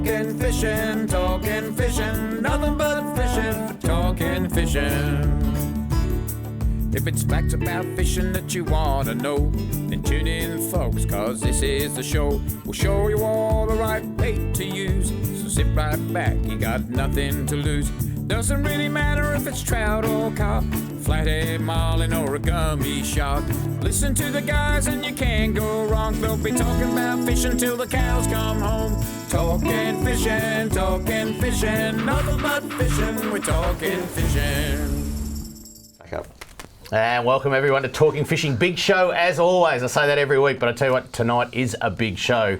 Talking fishing, nothing but fishing, talking fishing. If it's facts about fishing that you want to know, then tune in, folks, cause this is the show. We'll show you all the right bait to use, so sit right back, you got nothing to lose. Doesn't really matter if it's trout or carp, flathead, marlin or a gummy shark. Listen to the guys and you can't go wrong. They'll be talking about fishing till the cows come home. Talking fishing, nothing but fishing, we're talking fishing. Back up. And welcome everyone to Talking Fishing. Big show as always. I say that every week, but I tell you what, tonight is a big show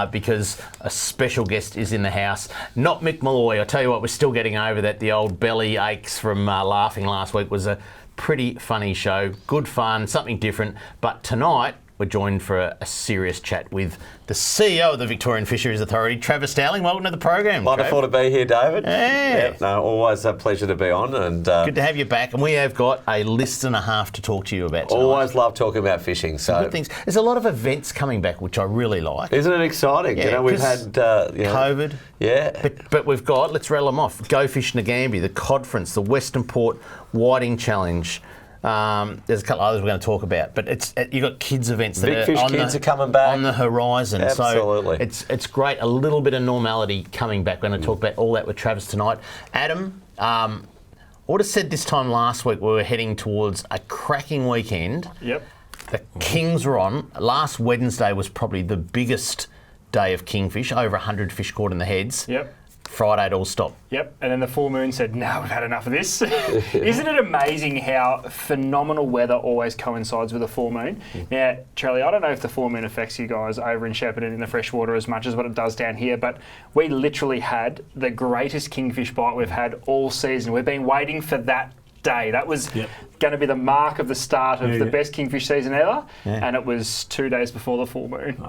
because a special guest is in the house. Not Mick Malloy. I tell you what, we're still getting over that. The old belly aches from laughing last week. Was a pretty funny show. Good fun, something different. But tonight, we're joined for a serious chat with the CEO of the Victorian Fisheries Authority, Travis Dowling. Welcome to the program. Wonderful to be here, David. Yeah. Yep, no, always a pleasure to be on. And good to have you back. And we have got a list and a half to talk to you about tonight. Always love talking about fishing. So good things. There's a lot of events coming back, which I really like. Isn't it exciting? Yeah, you know, we've had COVID. Yeah. But we've got, let's rattle them off. Go Fish Ngambia, the Codference, the Western Port Whiting Challenge. There's a couple others we're going to talk about, but you've got kids events that Big Fish Kids are coming back on the horizon. Absolutely. So it's great. A little bit of normality coming back. We're going to talk about all that with Travis tonight. Adam, I would have said this time last week we were heading towards a cracking weekend. Yep. The Kings were on. Last Wednesday was probably the biggest day of kingfish. Over 100 fish caught in the heads. Yep. Friday it all stopped. Yep, and then the full moon said, no, we've had enough of this. Isn't it amazing how phenomenal weather always coincides with a full moon? Now, Charlie, I don't know if the full moon affects you guys over in Shepparton in the freshwater as much as what it does down here, but we literally had the greatest kingfish bite we've had all season. We've been waiting for that day. That was going to be the mark of the start of the best kingfish season ever, and it was 2 days before the full moon.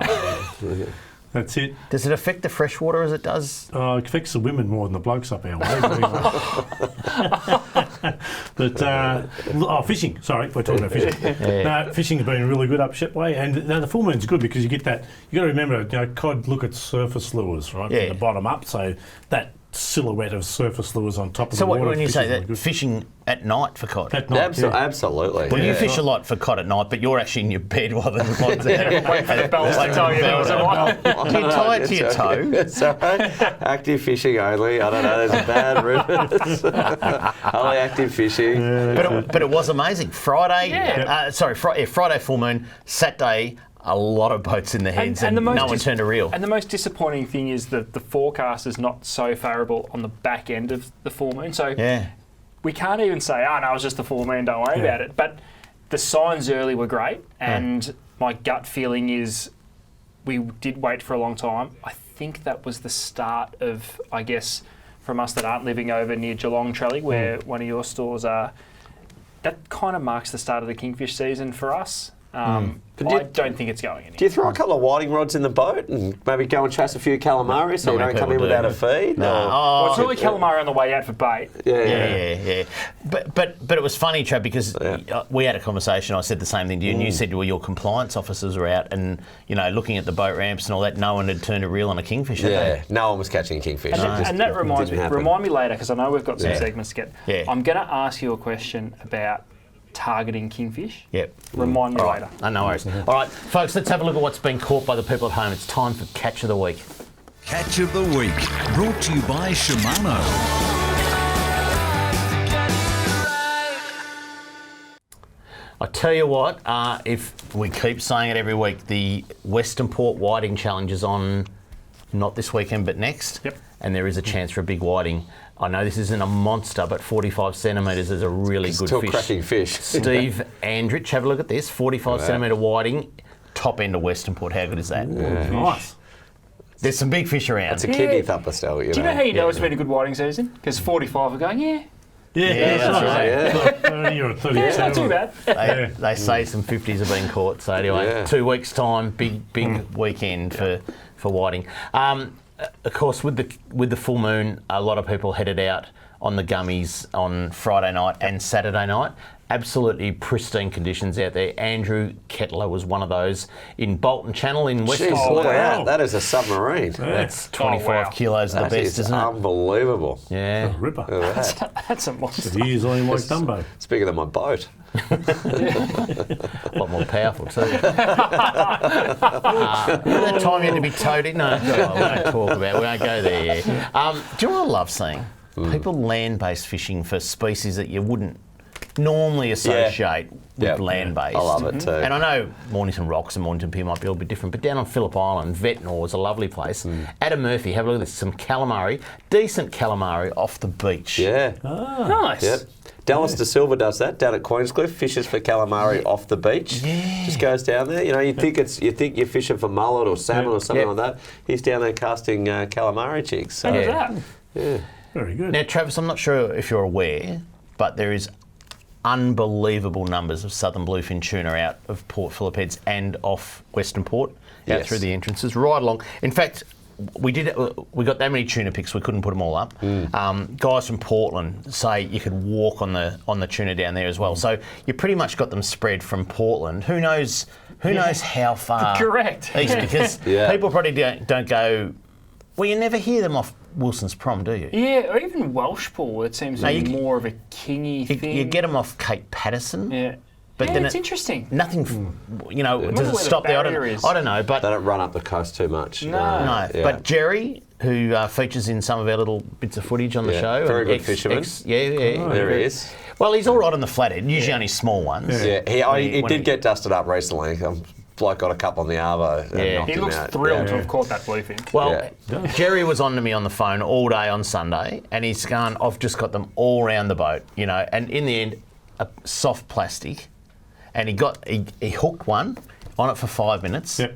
That's it. Does it affect the freshwater as it does? It affects the women more than the blokes up our way. But fishing. Sorry, we're talking about fishing. No, fishing has been really good up Shepway, and the full moon's good because you get that. You got to remember, cod look at surface lures, right, from the bottom up. So that silhouette of surface lures on top of the water. So when you say that, fishing at night for cod? At night, absolutely. Well, you fish a lot for cod at night, but you're actually in your bed while the pod's out. Wait for the bells to tell you there was a one. Do you tie it to your toe? Sorry, active fishing only. I don't know, there's a bad rumours. Only active fishing. But it was amazing. Friday full moon, Saturday, a lot of boats in the heads and no one turned a reel. And the most disappointing thing is that the forecast is not so favourable on the back end of the full moon. So we can't even say, oh no, it was just the full moon, don't worry about it. But the signs early were great, and my gut feeling is we did wait for a long time. I think that was the start of, I guess, from us that aren't living over near Geelong, Trelly, where one of your stores are, that kind of marks the start of the kingfish season for us. I don't think it's going anywhere. Do you throw a couple of whiting rods in the boat and maybe go and chase a few calamari so you don't come in without a feed? No. Well, it's really calamari on the way out for bait. Yeah. But it was funny, Trav, because we had a conversation. I said the same thing to you, and you said, well, your compliance officers were out and, looking at the boat ramps and all that, no one had turned a reel on a kingfish, had they? No one was catching a kingfish. And that reminds me, remind me later, because I know we've got some segments to get. Yeah. I'm going to ask you a question about targeting kingfish. Yep. Remind me later. No worries. All right, folks, let's have a look at what's been caught by the people at home. It's time for Catch of the Week. Catch of the Week, brought to you by Shimano. I tell you what, if we keep saying it every week, the Western Port Whiting Challenge is on not this weekend but next. Yep. And there is a chance for a big whiting. I know this isn't a monster, but 45 centimetres is a really good Still fish. cracking fish. Steve Andrich, have a look at this. 45 centimetre whiting, top end of Western Port. How good is that? Yeah. Nice. There's some big fish around. It's a kidney thumper still. Do you know how you know it's been a good whiting season? Because 45 are going, Yeah, that's right. 30 or 32. it's not too bad. They say some 50s have been caught. So anyway, 2 weeks' time, big weekend for whiting. Of course, with the full moon, a lot of people headed out on the gummies on Friday night and Saturday night. absolutely pristine conditions out there. Andrew Kettler was one of those in Bolton Channel in Western Jeez, Port. look at that. That is a submarine. That's 25 wow. kilos of the That best, is isn't it? unbelievable. Yeah. Ripper. Look at that. That's a monster. He is only like Dumbo. It's bigger than my boat. A lot more powerful too. Remember that time you had to be towed in? No, we won't talk about it. We won't go there. Yeah. Do you know what I love seeing? People land-based fishing for species that you wouldn't normally associate with Yep. land-based. I love it too. And I know Mornington Rocks and Mornington Pier might be a little bit different, but down on Phillip Island, Ventnor is a lovely place. Adam Murphy, have a look at this, some calamari, decent calamari off the beach. Yeah. Nice. Yep. Dallas De Silva does that down at Queenscliff. Fishes for calamari off the beach. Yeah. Just goes down there. You know, you think you're fishing for mullet or salmon or something like that. He's down there casting calamari jigs. So, Look at that. yeah. Very good. Now, Travis, I'm not sure if you're aware, but there is unbelievable numbers of southern bluefin tuna out of Port Phillip Heads and off Western Port, out Yes. through the entrances, right along. In fact, we got that many tuna picks, we couldn't put them all up. Guys from Portland say you could walk on the tuna down there as well. So you pretty much got them spread from Portland. Who knows how far Correct. east, because Yeah. people probably don't go. Well, you never hear them off Wilson's Prom, do you? Yeah, or even Welshpool. It seems to be more of a kingy thing. You get them off Cape Patterson. Yeah. But Yeah, then it's interesting. Nothing, does wonder it where the stop there? barrier is. I don't know, but They don't run up the coast too much. No. no. Yeah. But Jerry, who features in some of our little bits of footage on the Yeah, show, very and good fisherman. There he is. Well, he's all right on the flathead. Usually only small ones. Yeah, he When did get dusted up recently. Bloke got a couple on the arvo and Yeah. knocked He him looks out. thrilled Yeah. to have caught that bluefin. Well, Yeah. Jerry was on to me on the phone all day on Sunday, and he's gone, I've just got them all around the boat, and in the end, a soft plastic, and he hooked one on it for 5 minutes, Yep.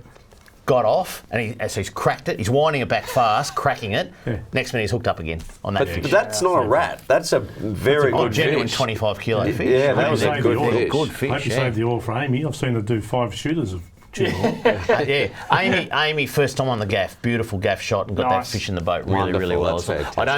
got off, and as he's cracked it, he's winding it back fast, cracking it. Next minute, he's hooked up again on that fish. But that's not a rat. That's a very Oh, good genuine fish. 25 kilo fish. Yeah, that Hope was you a saved good the oil. fish. Good I fish, hope you yeah. saved the oil for Amy. I've seen her do 5 shooters of tuna oil. Yeah, Amy, first time on the gaff, beautiful gaff shot, and got Nice. that fish in the boat really, really Wonderful, well. that's as well.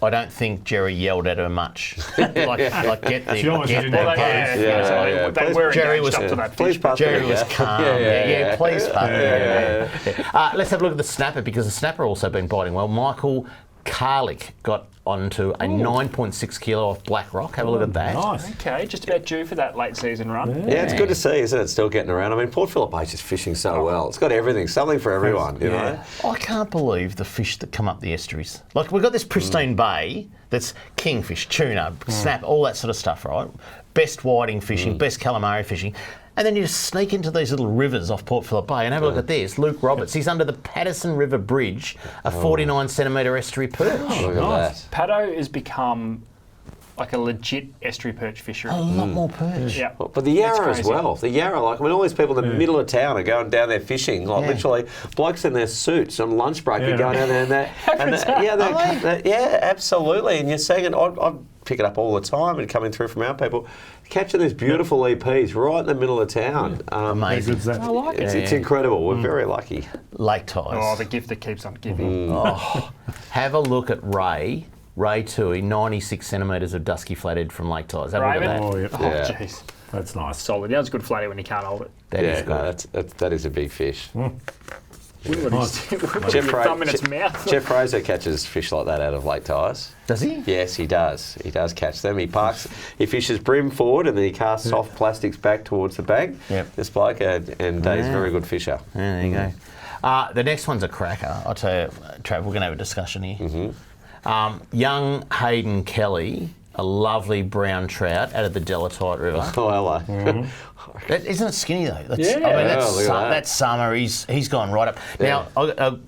I don't think Jerry yelled at her much. like get the She almost get didn't the have boat. both. Yeah. They were Jerry engaged was- up to that Please fish. pass Jerry me, was yeah. calm. Yeah, please, pup. Yeah. Let's have a look at the snapper, because the snapper also been biting well. Michael Karlik got onto a 9.6 kilo off Black Rock. Have a look at that. Nice. Okay, just about due for that late season run. Yeah, it's good to see, isn't it? Still getting around. I mean, Port Phillip Bay is just fishing so well. It's got everything, something for everyone, you know? I can't believe the fish that come up the estuaries. Like, we've got this pristine bay that's kingfish, tuna, snap, all that sort of stuff, right? Best whiting fishing, best calamari fishing. And then you just sneak into these little rivers off Port Phillip Bay and have a look at this. Luke Roberts, he's under the Patterson River Bridge, a 49 centimetre estuary perch. Look at that. Paddo has become like a legit estuary perch fishery. A lot more perch. Yeah. But the Yarra as crazy. well. The Yarra, like, I mean, all these people in the middle of town are going down there fishing. Like, literally, blokes in their suits on lunch break are going down there yeah, absolutely. And you're seeing it, I pick it up all the time and coming through from our people, catching these beautiful EPs right in the middle of town. How Amazing. good's that? I like it. It's incredible. We're very lucky. Lake ties. Oh, the gift that keeps on giving. Have a look at Ray Tui, 96 centimetres of dusky flathead from Lake Ties. Have a look at Raven? that. Oh, yep. Oh, Yeah. jeez. That's nice. Solid. That's a good flatty when you can't hold it. That is Yeah, good. no, that is a big fish. Nice. Put your thumb in its mouth. Jeff Fraser catches fish like that out of Lake Ties. Does he? Yes, he does. He does catch them. He fishes brim forward and then he casts soft plastics back towards the bank. Yep. This bloke, and he's a very good fisher. Yeah, there you go. The next one's a cracker. I'll tell you, Trav, we're going to have a discussion here. Young Hayden Kelly, a lovely brown trout out of the Delatite River. Oh, hello. Isn't it skinny though? That's, Yeah. I mean, that's, look at that. that's summer. He's gone right up. Now,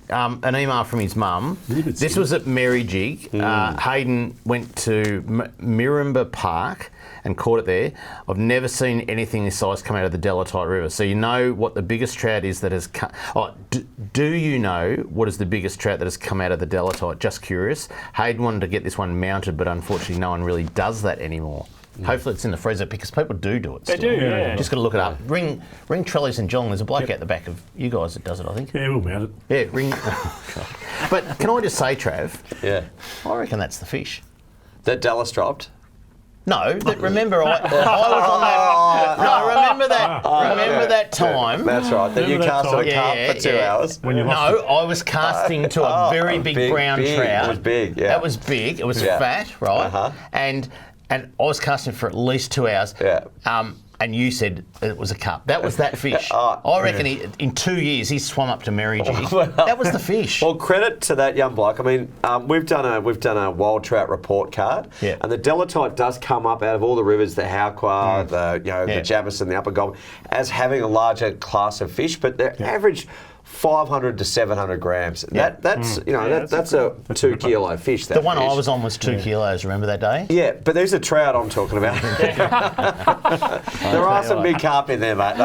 an email from his mum. This was at Merry Jig. Hayden went to Miramba Park and caught it there. I've never seen anything this size come out of the Delatite River. So you know what the biggest trout is that has come. Oh, do you know what is the biggest trout that has come out of the Delatite? Just curious. Hayden wanted to get this one mounted, but unfortunately no one really does that anymore. Hopefully it's in the freezer because people do it They still. do, yeah. Just got to look it up. Ring Trellis and Geelong. There's a bloke out the back of you guys that does it, I think. Yeah, we'll mount it. Yeah, ring. But can I just say, Trav, Yeah. I reckon that's the fish. That Dallas dropped. No, remember I was on that. No, remember that. Remember that time. That's right. Then you Remember that cast on a time? carp for 2 hours. When you No, lost I was casting to a very big brown trout. It was big, yeah. That was big. It was Yeah. fat, right? Uh-huh. And I was casting for at least 2 hours. Yeah. And you said it was a carp. That was that fish. I reckon in 2 years he swam up to Merry Jig. That was the fish. Well, credit to that young bloke. I mean, we've done a wild trout report card, Yeah. and the delatite does come up out of all the rivers, the Hauqua, the Jamison, the Upper Goulburn, as having a larger class of fish, but they're average 500 to 700 grams. That's that's a 2 kilo fish. That The one fish. I was on was 2 kilos. Remember that day? Yeah, but there's a trout I'm talking about. There are some big carp in there, mate.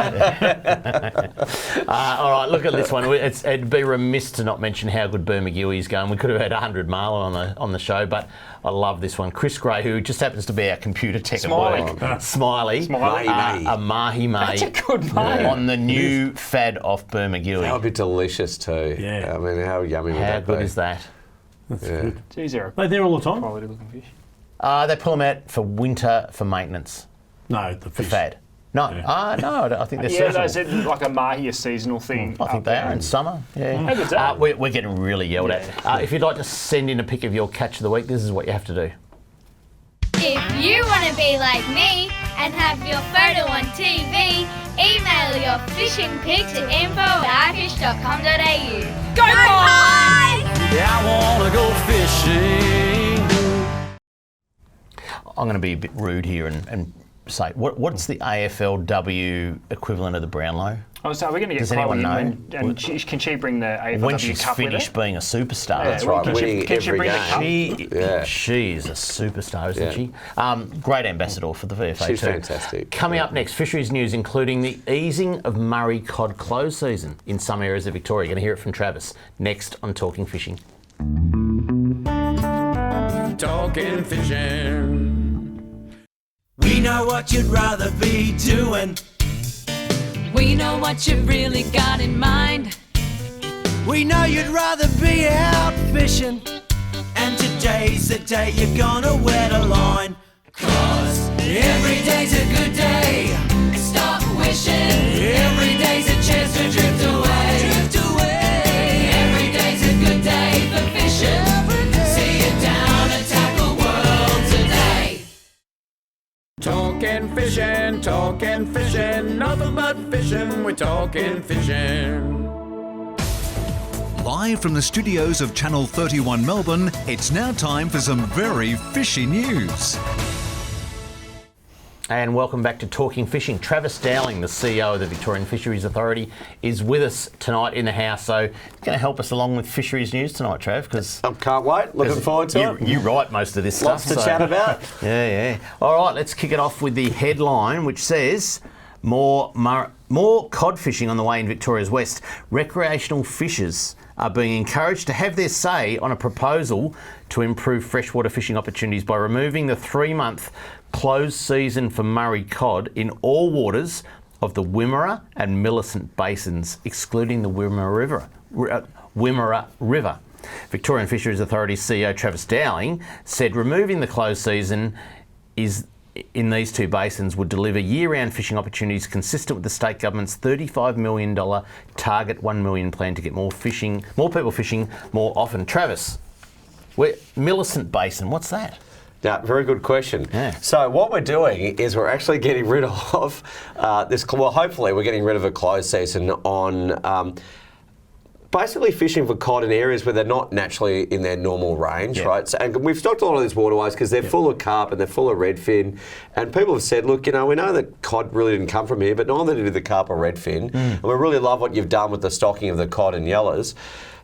All right, look at this one. It'd be remiss to not mention how good Bermagui is going. We could have had 100 Marlin on the show, but I love this one. Chris Gray, who just happens to be our computer tech at work. Smiley. A mahi-mahi. That's a good name. On the new fad off Bermagui. That would be delicious too. Yeah. I mean, how yummy would How that good be? is that? Good. Geez, they're They're there all the time. quality looking fish. They pull them out for winter for maintenance. No, the fish. Fad. No, Yeah. no, I think they're Yeah, seasonal. they said like a mahi, a seasonal thing. I think they are in summer. Yeah. How good's that? We're getting really yelled at. If you'd like to send in a pic of your catch of the week, this is what you have to do. If you want to be like me and have your photo on TV, email your fishing pic to info@ifish.com.au. Go Pies! Yeah, I wanna go fishing. I'm going to be a bit rude here and say, what's the AFLW equivalent of the Brownlow? Oh, so we're going to get Does Chloe anyone in know? and can she bring the AFLW When she's Cup finished with her? being a superstar. Yeah, That's right, Can winning she every bring the game. cup? She is a superstar, isn't she? Great ambassador for the VFA She's too. fantastic. Coming up next, fisheries news, including the easing of Murray cod close season in some areas of Victoria. You're going to hear it from Travis next on Talking Fishing. Talking fishing. We know what you'd rather be doing. We know what you've really got in mind. We know you'd rather be out fishing. And today's the day you're gonna wet a line. 'Cause every day's a good day. Stop wishing. Every day's a chance to drift away. Drift away. Every day's a good day for fishing. See it down and tackle world today. Talking fishing, nothing but fishing. We're talking fishing. Live from the studios of Channel 31 Melbourne, it's now time for some very fishy news. And welcome back to Talking Fishing. Travis Dowling, the CEO of the Victorian Fisheries Authority, is with us tonight in the house. So you're going to help us along with fisheries news tonight, Trav, because I can't wait. Looking forward to it. you write most of this Lots stuff. to chat about. Yeah. All right, let's kick it off with the headline, which says more cod fishing on the way in Victoria's west. Recreational fishers are being encouraged to have their say on a proposal to improve freshwater fishing opportunities by removing the 3-month closed season for Murray cod in all waters of the Wimmera and Millicent basins, excluding the Wimmera River. Victorian Fisheries Authority CEO Travis Dowling said removing the closed season in these two basins would deliver year-round fishing opportunities consistent with the state government's $35 million target 1 million plan to get more people fishing more often. Travis, Millicent Basin, what's that? Yeah, very good question. Yeah. So what we're doing is we're actually getting rid of hopefully we're getting rid of a closed season on basically fishing for cod in areas where they're not naturally in their normal range, right? So, and we've stocked a lot of these waterways because they're full of carp and they're full of redfin. And people have said, look, we know that cod really didn't come from here, but neither did the carp or redfin. And we really love what you've done with the stocking of the cod and yellers.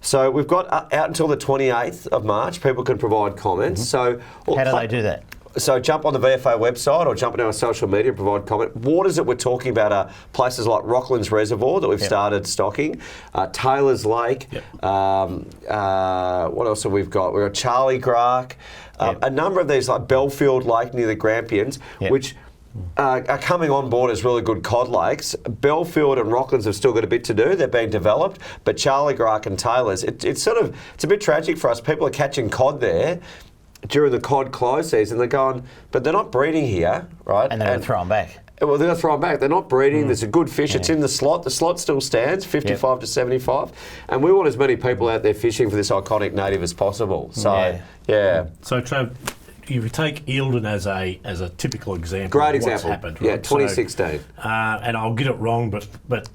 So we've got out until the 28th of March, people can provide comments. So How do they do that? So jump on the VFA website or jump on our social media and provide comment. Waters that we're talking about are places like Rocklands Reservoir that we've started stocking, Taylor's Lake, what else have we've got? We've got Charlie Grark, a number of these like Belfield Lake near the Grampians, which are coming on board as really good cod lakes. Belfield and Rocklands have still got a bit to do. They're being developed, but Charlie Grark and Taylor's, it's a bit tragic for us. People are catching cod there. during the cod close season, they're going, but they're not breeding here, right? And they're going to throw them back. Well, they're going to throw them back. They're not breeding. There's a good fish. It's in the slot. The slot still stands, 55 to 75. And we want as many people out there fishing for this iconic native as possible. So, yeah. So, Trav, if you take Eildon as a typical example Great of what's example. happened. Right? Yeah, 2016. So, and I'll get it wrong, but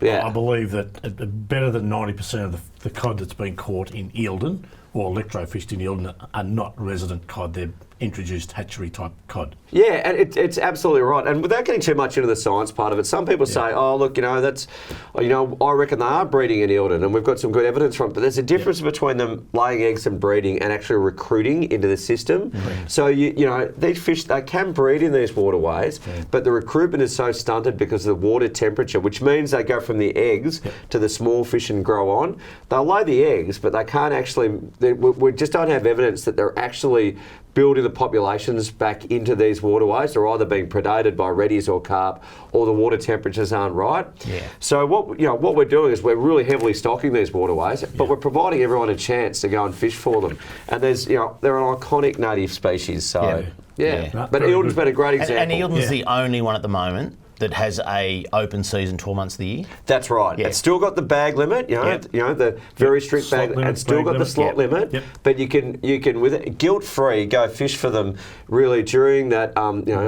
I believe that better than 90% of the cod that's been caught in Eildon or electrofished in Eildon are not resident cod. They're introduced hatchery type cod. Yeah, and it's absolutely right. And without getting too much into the science part of it, some people say, oh, look, that's, I reckon they are breeding in Eildon, and we've got some good evidence from it. But there's a difference between them laying eggs and breeding and actually recruiting into the system. So, these fish, they can breed in these waterways, but the recruitment is so stunted because of the water temperature, which means they go from the eggs to the small fish and grow on. They'll lay the eggs, but they can't actually, we just don't have evidence that they're actually building the populations back into these waterways. They're either being predated by reddies or carp, or the water temperatures aren't right. Yeah. So what we're doing is we're really heavily stocking these waterways, but we're providing everyone a chance to go and fish for them. And they're an iconic native species. So but Eildon's been a great example. And Eildon's the only one at the moment that has a open season 12 months of the year. That's right. It's still got the bag limit, the very strict bag limit, and still got the slot limit. But you can with it guilt-free go fish for them really during that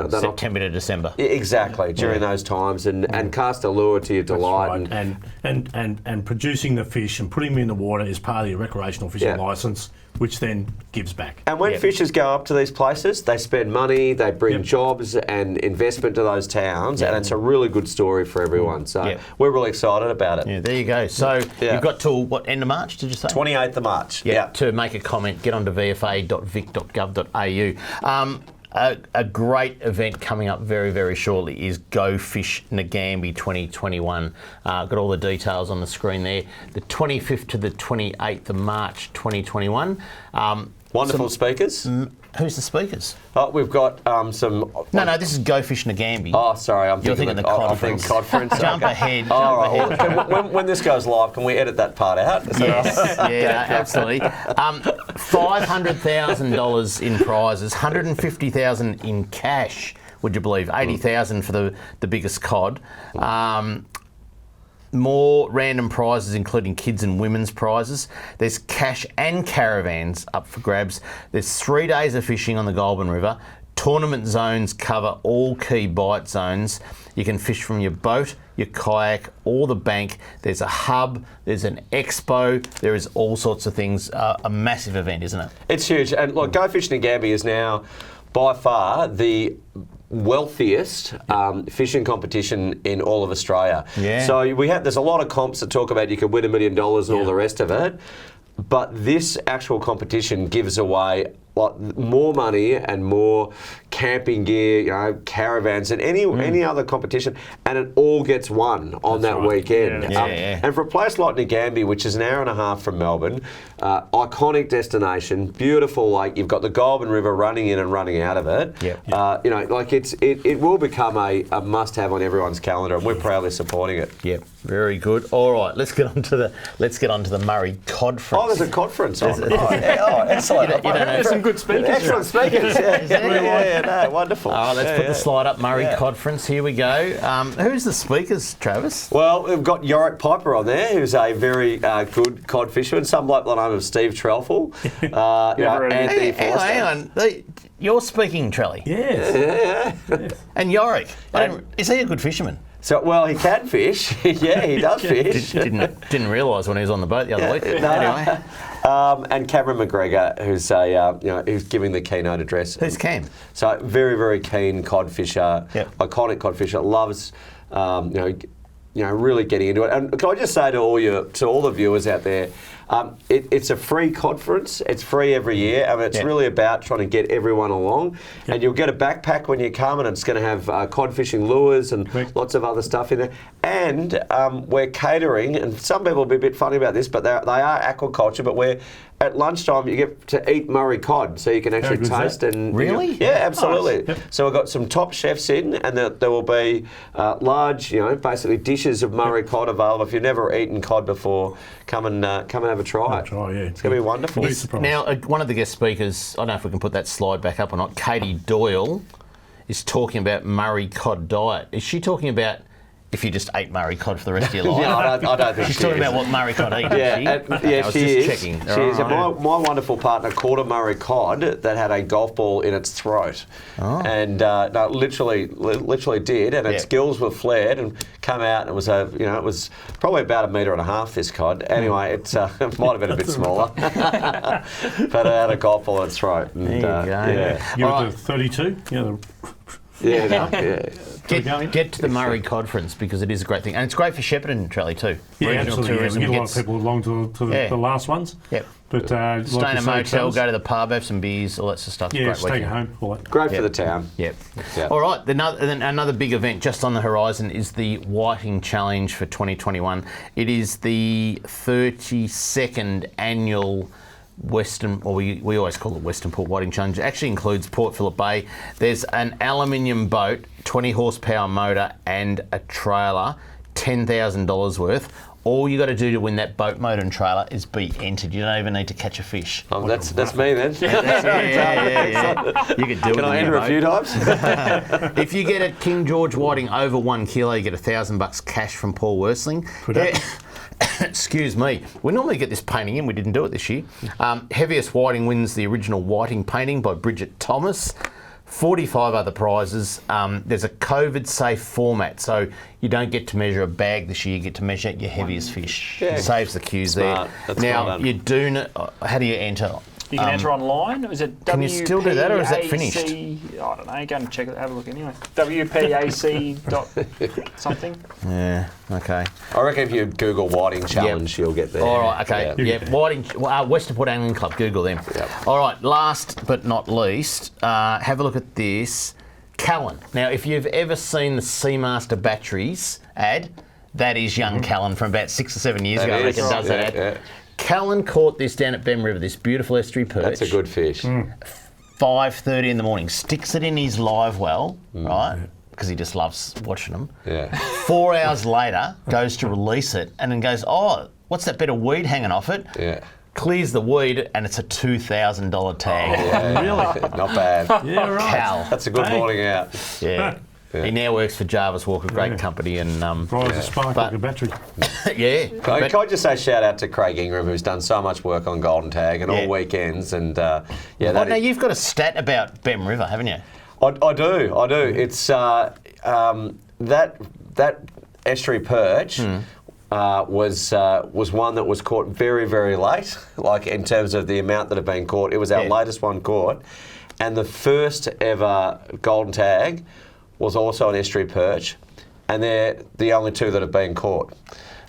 September to December. Exactly, during those times and cast a lure to your delight. Right. And producing the fish and putting them in the water is part of your recreational fishing licence, which then gives back. And when fishers go up to these places, they spend money, they bring jobs and investment to those towns, and it's a really good story for everyone. So we're really excited about it. Yeah, there you go. So you've got till end of March, did you say? 28th of March. To make a comment, get onto vfa.vic.gov.au. A great event coming up very, very shortly is Go Fish Ngambie 2021. Got all the details on the screen there. The 25th to the 28th of March 2021. Wonderful speakers. Who's the speakers? We've got some... No, this is Go Fish Ngambie. Oh, sorry, You're thinking the conference. Jump ahead. When this goes live, can we edit that part out? Yes, absolutely. $500,000 in prizes, $150,000 in cash, would you believe? $80,000 for the biggest cod. More random prizes, including kids and women's prizes. There's cash and caravans up for grabs. There's 3 days of fishing on the Goulburn River. Tournament zones cover all key bite zones. You can fish from your boat, your kayak, or the bank. There's a hub, there's an expo, there is all sorts of things. A massive event, isn't it? It's huge. And look, Go Fish Ngambie is now by far the wealthiest fishing competition in all of Australia. So there's a lot of comps that talk about you could win $1 million and all the rest of it, but this actual competition gives away more money and more camping gear, caravans, and any other competition, and it all gets won on that weekend. And for a place like Ngambie, which is an hour and a half from Melbourne, iconic destination, beautiful lake. You've got the Goulburn River running in and running out of it. It will become a must-have on everyone's calendar, and we're proudly supporting it. Yep, very good. All right, let's get on to the Murray Codference. Oh, there's a Codference on. Excellent. You don't know. Some good speakers. Excellent speakers. Wonderful. Let's put the slide up, Murray Codference. Here we go. Who's the speakers, Travis? Well, we've got Yorick Piper on there, who's a very good cod fisherman. Some like the name of Steve Trelfall. Hang on. You're speaking, Trelly. Yes. And Yorick, is he a good fisherman? So, well, he can fish. He does fish. Didn't realise when he was on the boat the other week. Anyway. And Cameron McGregor, who's who's giving the keynote address. Who's Cam? So very, very keen cod fisher, iconic cod fisher, loves really getting into it. And can I just say to all the viewers out there, it's a free conference. It's free every year. I mean, it's really about trying to get everyone along. And you'll get a backpack when you come, and it's going to have cod fishing lures and lots of other stuff in there. And we're catering, and some people will be a bit funny about this, but they are aquaculture, but we're at lunchtime you get to eat Murray cod, so you can actually taste and... Really? Absolutely. Nice. So we've got some top chefs in, and there will be large, basically dishes of Murray cod available. If you've never eaten cod before, come and have have a try. Have a try, yeah. It's going to be wonderful. Be surprised. Now, one of the guest speakers, I don't know if we can put that slide back up or not, Katie Doyle, is talking about Murray cod diet. Is she talking about if you just ate Murray cod for the rest of your life? No, I don't think She's she talking is. about what Murray cod eats, Yeah, I was she just is. checking. She is. And my wonderful partner caught a Murray cod that had a golf ball in its throat, and no, literally did, and its gills were flared and come out. And it was it was probably about 1.5 meters. This cod. Anyway, it might have been a bit smaller, but it had a golf ball in its throat. And, There you go. Yeah. Give it to 32. Get to the Murray Conference because it is a great thing. And it's great for Shepparton, Charlie, too. Yeah, Regional absolutely. Yeah. tourism We get a lot gets- of people along to the last ones. Yep. But Stay in a motel, go to the pub, have some beers, all that sort of stuff. yeah, Great just take it weekend. home. All that. Great for the town. Yep. Yeah. All right. Another big event just on the horizon is the Whiting Challenge for 2021. It is the 32nd annual Western, or we always call it Western Port Whiting Challenge. It actually includes Port Phillip Bay. There's an aluminium boat, 20 horsepower motor, and a trailer, $10,000 worth. All you got to do to win that boat, motor, and trailer is be entered. You don't even need to catch a fish. Oh, that's me then. Yeah. You could do it. Can I enter a few times? If you get a King George Whiting over 1 kilo, you get $1,000 cash from Paul Worsling. Excuse me. We normally get this painting in. We didn't do it this year. Heaviest Whiting wins the original Whiting painting by Bridget Thomas. 45 other prizes. There's a COVID-safe format, so you don't get to measure a bag this year. You get to measure your heaviest fish. Yeah. Saves the queues Smart. there. That's Now, smart. you do. How do you enter? You can enter online. Is it Can you still do that, or is that finished? I don't know. Go and check it. Have a look anyway. WPAC dot something. Yeah. Okay. I reckon if you Google Whiting Challenge, you'll get there. All right, okay. Yeah. Yeah, Whiting, Western Port Angling Club, Google them. Yep. All right, last but not least, have a look at this. Callan. Now, if you've ever seen the Seamaster Batteries ad, that is young Callan from about 6 or 7 years ago, I reckon, does that ad. Yeah. Callan caught this down at Bem River, this beautiful estuary perch. That's a good fish. 5:30 in the morning. Sticks it in his live well, right? Because he just loves watching them. Yeah. 4 hours later, goes to release it and then goes, oh, what's that bit of weed hanging off it? Yeah. Clears the weed and it's a $2,000 tag. Yeah. Really? Not bad. Yeah, right. Cal. That's a good morning out. Yeah. He now works for Jarvis Walker, great company, and Drives a spark like a battery. yeah. Can I just say shout out to Craig Ingram, who's done so much work on Golden Tag and all weekends, and Well, now you've got a stat about Bem River, haven't you? I do. It's that estuary perch was one that was caught very, very late, like in terms of the amount that had been caught. It was our latest one caught, and the first ever Golden Tag was also an estuary perch, and they're the only two that have been caught.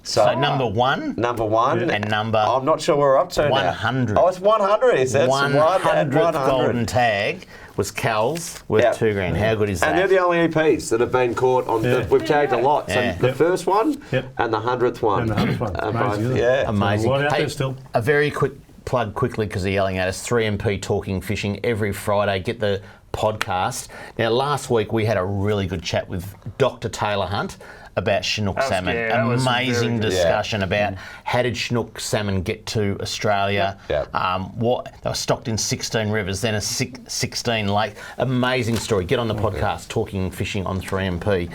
So number one. Number one. And number. I'm not sure where we're up to now. 100. Oh, it's 100, is it? 100th Golden Tag was Cal's worth $2,000. How good is that? And they're the only EPs that have been caught on. We've tagged a lot. Yeah. So the first one and the 100th one. And the 100th one. Amazing, isn't it? Yeah. Amazing. A lot out there still. A very quick plug quickly because they're yelling at us. 3MP Talking Fishing every Friday. Get the podcast. Now, last week we had a really good chat with Dr. Taylor Hunt about Chinook salmon. that was Amazing very good. discussion about how did Chinook salmon get to Australia. What they were stocked in 16 rivers, then a 16 lake. Amazing story. Get on the podcast, Talking Fishing on 3MP.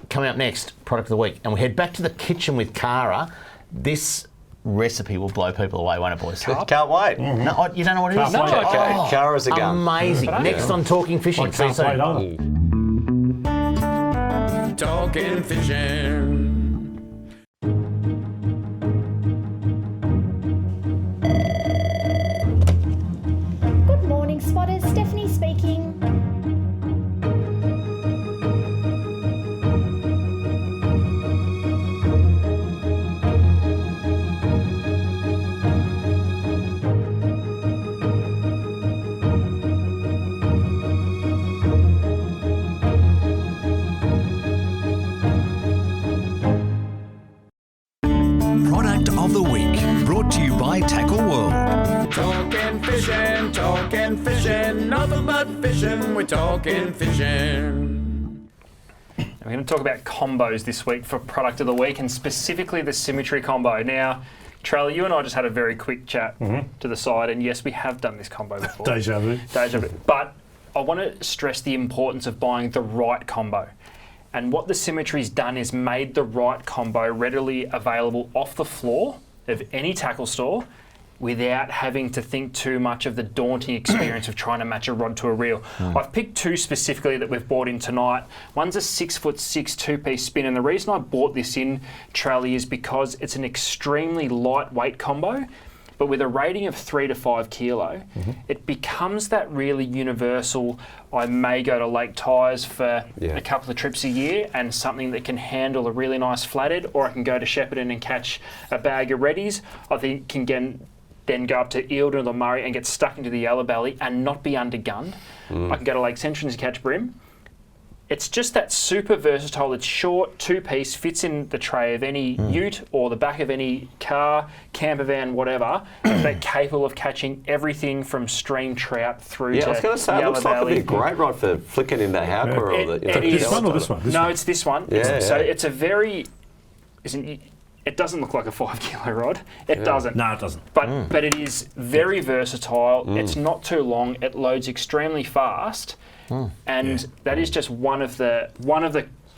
Coming up next, product of the week, and we head back to the kitchen with Cara. This recipe will blow people away, won't it, boys? Can't wait. No, you don't know what it is? Can't wait. Okay. Cara's a gun. Amazing. Next on Talking Fishing. I See you can't wait soon. either. Talking fishing. Good morning, spotters. Stephanie speaking. Product of the week, brought to you by Tackle World. Talking fishing, nothing but fishing. We're talking fishing. We're going to talk about combos this week for product of the week, and specifically the symmetry combo. Now, Trella, you and I just had a very quick chat to the side, and yes, we have done this combo before. Deja vu. But I want to stress the importance of buying the right combo. And what the Symmetry's done is made the right combo readily available off the floor of any tackle store without having to think too much of the daunting experience of trying to match a rod to a reel. I've picked two specifically that we've bought in tonight. One's a 6'6" two-piece spin, and the reason I bought this in, Trally, is because it's an extremely lightweight combo, but with a rating of 3 to 5 kilo, it becomes that really universal, I may go to Lake Tyers for a couple of trips a year and something that can handle a really nice flathead, or I can go to Shepparton and catch a bag of reddies. I think can then go up to Eildon or the Murray and get stuck into the yellow belly and not be undergunned. I can go to Lake Centrins and catch bream. It's just that super versatile. It's short, two-piece, fits in the tray of any ute or the back of any car, camper van, whatever, but capable of catching everything from stream trout through to I was going to say, it looks like it'd be a great rod for flicking into howker. This one or this one? No, it's this one. So it's a very... It doesn't look like a 5 kilo rod. It doesn't. No, it doesn't. But it is very versatile. It's not too long. It loads extremely fast, and that is just one of the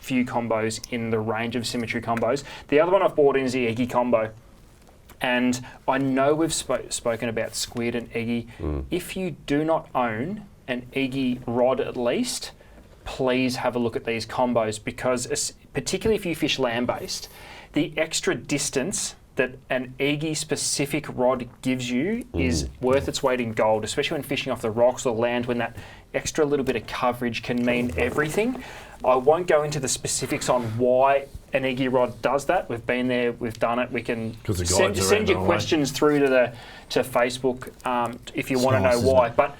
few combos in the range of Symmetry combos. The other one I've bought in is the Eggy combo, and I know we've spoken about squid and Eggy. If you do not own an Eggy rod at least, please have a look at these combos, because particularly if you fish land-based, the extra distance that an Eggy specific rod gives you is worth its weight in gold, especially when fishing off the rocks or land, when that extra little bit of coverage can mean everything. I won't go into the specifics on why an Eggy rod does that. We've been there, we've done it. We can send your questions through to Facebook if you want to know why. But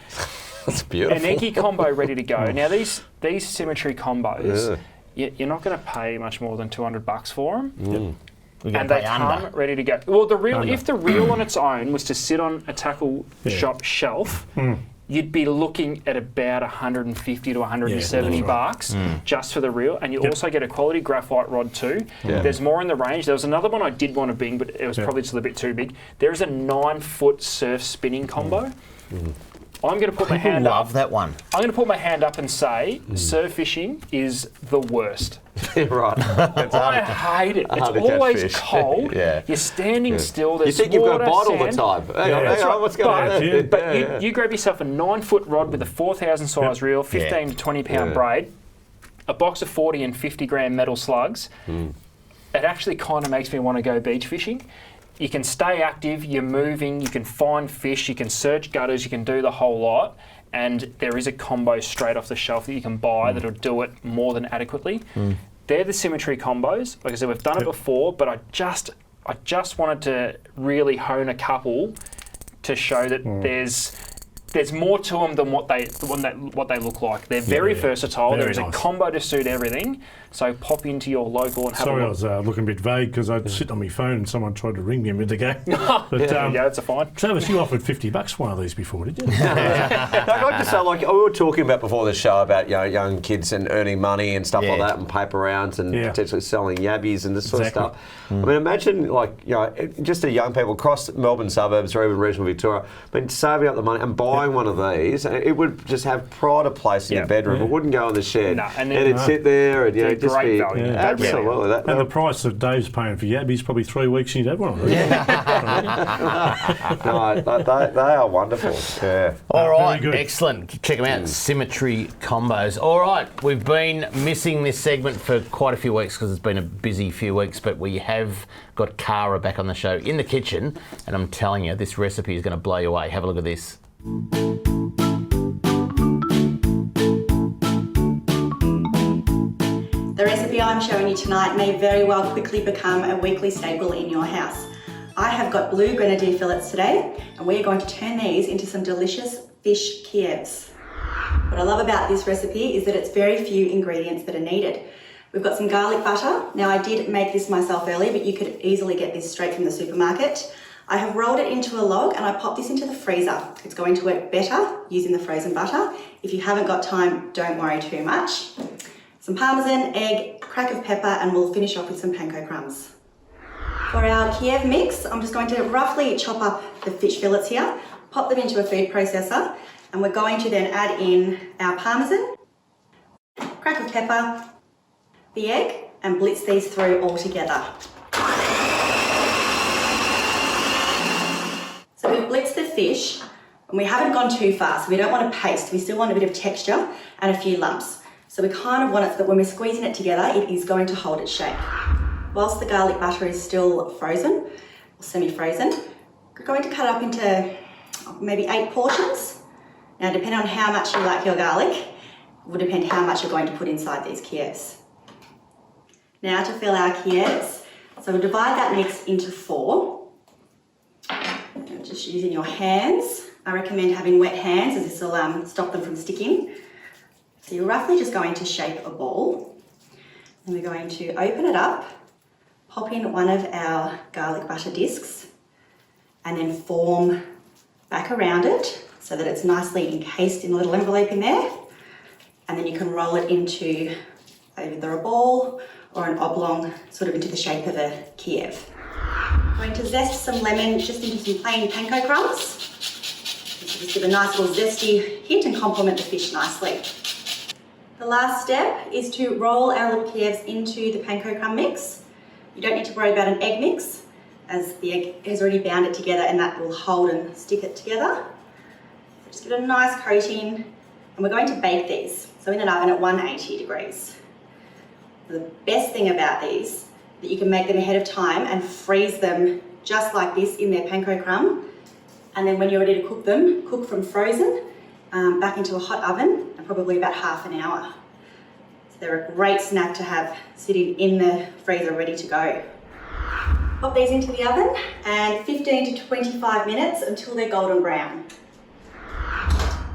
that's beautiful. An Eggy combo ready to go. Now these Symmetry combos, you're not going to pay much more than $200 for them. And they come ready to go. Well, if the reel on its own was to sit on a tackle shop shelf, you'd be looking at about $150 to $170 just for the reel, and you also get a quality graphite rod too. There's more in the range. There was another one I did want to bring, but it was probably just a little bit too big. There is a 9-foot surf spinning combo. I'm going to put my hand up. Love that one. I'm going to put my hand up and say surf fishing is the worst. Right. I hate it. It's always cold. You're standing still. There's you think you've got a bite all the sand. time. Hang on, what's going on? But you grab yourself a 9-foot rod with a 4,000 size reel, 15 to 20 pound braid, a box of 40 and 50 gram metal slugs. It actually kind of makes me want to go beach fishing. You can stay active, you're moving, you can find fish, you can search gutters, you can do the whole lot, and there is a combo straight off the shelf that you can buy that'll do it more than adequately. They're the Symmetry combos. Like I said, we've done it before, but I just wanted to really hone a couple to show that there's more to them than what they look like. They're very versatile. There is a combo to suit everything. So pop into your local and have a look. Sorry, I was looking a bit vague because I'd sit on my phone and someone tried to ring me a minute ago. But it's a fine. Travis, you offered $50 for one of these before, did you? I'd like to say, like we were talking about before the show about young kids and earning money and stuff like that, and paper rounds and potentially selling yabbies and this sort of stuff. I mean, imagine just the young people across Melbourne suburbs or even regional Victoria, saving up the money and buying one of these, and it would just have pride of place in your bedroom. It wouldn't go in the shed, and it'd sit there and just great be value. Absolutely. And the price that Dave's paying for yabbies probably 3 weeks and you'd have one of these. No, they are wonderful. Yeah. All right, excellent. Check them out, Symmetry combos. All right, we've been missing this segment for quite a few weeks because it's been a busy few weeks, but we have got Cara back on the show in the kitchen, and I'm telling you, this recipe is going to blow you away. Have a look at this. The recipe I'm showing you tonight may very well quickly become a weekly staple in your house. I have got blue grenadier fillets today, and we're going to turn these into some delicious fish Kievs. What I love about this recipe is that it's very few ingredients that are needed. We've got some garlic butter. Now I did make this myself earlier, but you could easily get this straight from the supermarket. I have rolled it into a log and I popped this into the freezer. It's going to work better using the frozen butter. If you haven't got time, don't worry too much. Some parmesan, egg, crack of pepper, and we'll finish off with some panko crumbs. For our Kiev mix, I'm just going to roughly chop up the fish fillets here, pop them into a food processor, and we're going to then add in our parmesan, crack of pepper, the egg, and blitz these through all together. So we've blitzed the fish, and we haven't gone too far, so we don't want a paste. We still want a bit of texture and a few lumps. So we kind of want it so that when we're squeezing it together, it is going to hold its shape. Whilst the garlic butter is still frozen, or semi-frozen, we're going to cut it up into maybe 8 portions. Now, depending on how much you like your garlic, it will depend how much you're going to put inside these Kievs. Now to fill our Kievs, so we'll divide that mix into 4. And just using your hands. I recommend having wet hands as this will stop them from sticking. So you're roughly just going to shape a ball. And we're going to open it up, pop in one of our garlic butter discs, and then form back around it so that it's nicely encased in a little envelope in there. And then you can roll it into either a ball or an oblong, sort of into the shape of a Kiev. I'm going to zest some lemon just into some plain panko crumbs. This will just give a nice little zesty hit and complement the fish nicely. The last step is to roll our little Kievs into the panko crumb mix. You don't need to worry about an egg mix, as the egg has already bound it together and that will hold and stick it together. So just give it a nice coating, and we're going to bake these. So in an oven at 180 degrees. The best thing about these, that you can make them ahead of time and freeze them just like this in their panko crumb. And then when you're ready to cook them, cook from frozen back into a hot oven, and probably about half an hour. So they're a great snack to have sitting in the freezer ready to go. Pop these into the oven and 15 to 25 minutes until they're golden brown.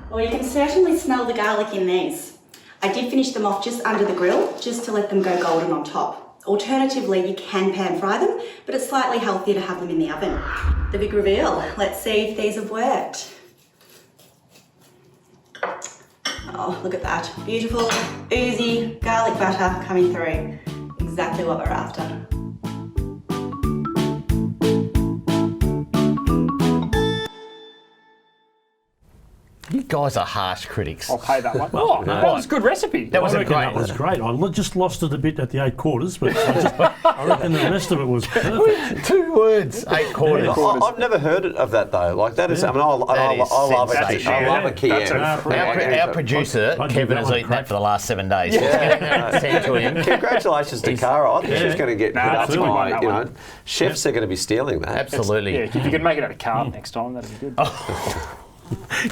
Well, you can certainly smell the garlic in these. I did finish them off just under the grill, just to let them go golden on top. Alternatively, you can pan fry them, but it's slightly healthier to have them in the oven. The big reveal. Let's see if these have worked. Oh, look at that. Beautiful, oozy garlic butter coming through. Exactly what we're after. You guys are harsh critics. I'll pay that one. Oh, that was a good recipe. That was I reckon great. that was great. I just lost it a bit at the 8 quarters, but I reckon the rest of it was perfect. 2 words, 8 quarters. I've never heard of that though. Like that is, I mean, I love it. I love a Kiev. Our producer, Kevin, has eaten that for the last 7 days. Sent to him. Congratulations to Cara. I think she's going to get hit up by, chefs are going to be stealing that. Absolutely. Yeah, if you could make it out of carb next time, that'd be good.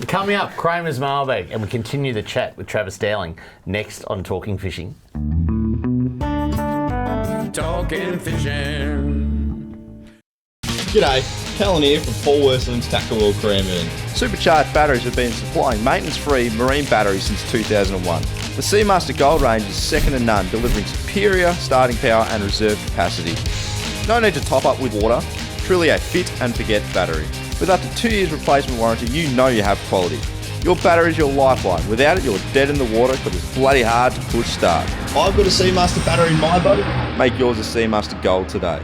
Coming up, Kramer's mailbag, and we continue the chat with Travis Dowling next on Talking Fishing. Talking fishing. G'day, Callan here from Paul Worsland's Tackle World Cranbourne. Supercharged batteries have been supplying maintenance-free marine batteries since 2001. The Seamaster Gold range is second to none, delivering superior starting power and reserve capacity. No need to top up with water, truly a fit and forget battery. With up to 2 years replacement warranty, you know you have quality. Your battery is your lifeline. Without it, you're dead in the water because it's bloody hard to push start. I've got a Seamaster battery in my boat. Make yours a Seamaster Gold today.